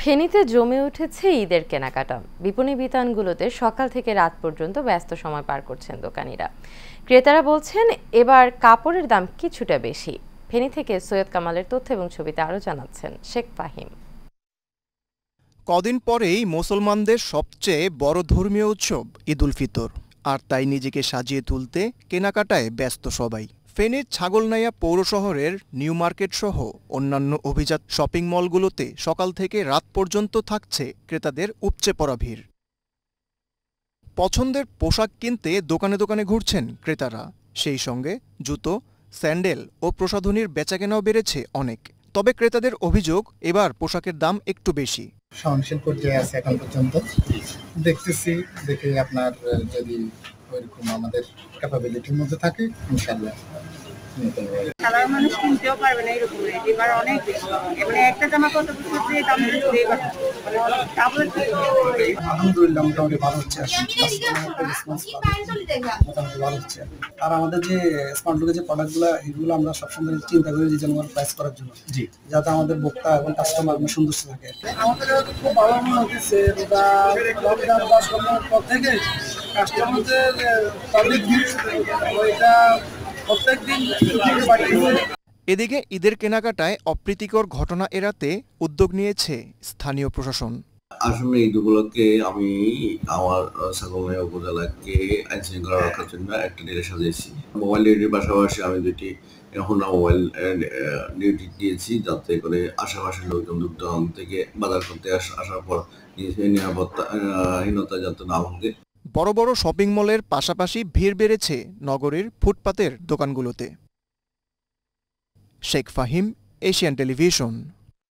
ফেনীতে জমে উঠেছে ঈদের কেনাকাটা। বিপণী বিতানগুলোতে সকাল থেকে রাত পর্যন্ত ব্যস্ত সময় পার করছেন দোকানিরা। ক্রেতারা বলছেন এবার কাপড়ের দাম কিছুটা বেশি। ফেনী থেকে সৈয়দ কামালের তথ্য এবং ছবিতে আরও জানাচ্ছেন শেখ ফাহিম। কদিন পরেই মুসলমানদের সবচেয়ে বড় ধর্মীয় উৎসব ঈদ উল ফিতর, আর তাই নিজেকে সাজিয়ে তুলতে কেনাকাটায় ব্যস্ত সবাই। ফেনীর ছাগলনাইয়া পৌর শহরের নিউ মার্কেট সহ অন্যান্য অভিজাত শপিং মলগুলোতে সকাল থেকে রাত পর্যন্ত থাকছে ক্রেতাদের উপচে পড়া ভিড়। পছন্দের পোশাক কিনতে দোকানে দোকানে ঘুরছেন ক্রেতারা। সেই সঙ্গে জুতো, স্যান্ডেল ও প্রসাধনীর বেচাকেনাও বেড়েছে অনেক। তবে ক্রেতাদের অভিযোগ, এবার পোশাকের দাম একটু বেশি। সহনশীল পর্যায়ে আছে এখন পর্যন্ত। দেখতেছি, দেখে আপনার যদি ওইরকম আমাদের ক্যাপাবিলিটির মধ্যে থাকে ইনশাআল্লাহ সাধারণ মানুষ কিনতেও পারবে না এরকম রেট। এবার অনেক বেশি, মানে একটা জামা কত বছর যে দাম দিচ্ছে এবার আলহামদুলিল্লাহ মোটামুটি ভালো হচ্ছে, মোটামুটি ভালো হচ্ছে। আর আমাদের যে স্মার্ট লুকের যে প্রোডাক্টগুলো, এগুলো আমরা সবসময় চিন্তা করি রিজনেবল প্রাইস করার জন্য, যাতে আমাদের ভোক্তা এবং কাস্টমার সন্তুষ্ট থাকে। আমাদের খুব ভালো মনে হচ্ছে, লকডাউন 10 বছর পর থেকে কাস্টমারদের পাবলিক ওইটা প্রত্যেকদিন। এদিকে ঈদের কেনাকাটায় অপ্রীতিকর ঘটনা এড়াতে উদ্যোগ নিয়েছে স্থানীয় প্রশাসন। আসলে ঈদ উপলক্ষে আমি আমার ছাগলনাইয়া উপজেলাকে আইন শৃঙ্খলা রক্ষার জন্য একটা ডেরে সাজিয়েছি। মোবাইল ডিউটির পাশাপাশি আমি দুটি হোন্ডা মোবাইল ডিউটি দিয়েছি, যাতে করে আশেপাশের লোকজন দূর থেকে বাজার করতে আসার পর নিরাপত্তাহীনতা যাতে না ভোগে। বড় বড় শপিং মলের পাশাপাশি ভিড় বেড়েছে নগরীর ফুটপাতের দোকানগুলোতে। Sheikh Fahim, Asian television.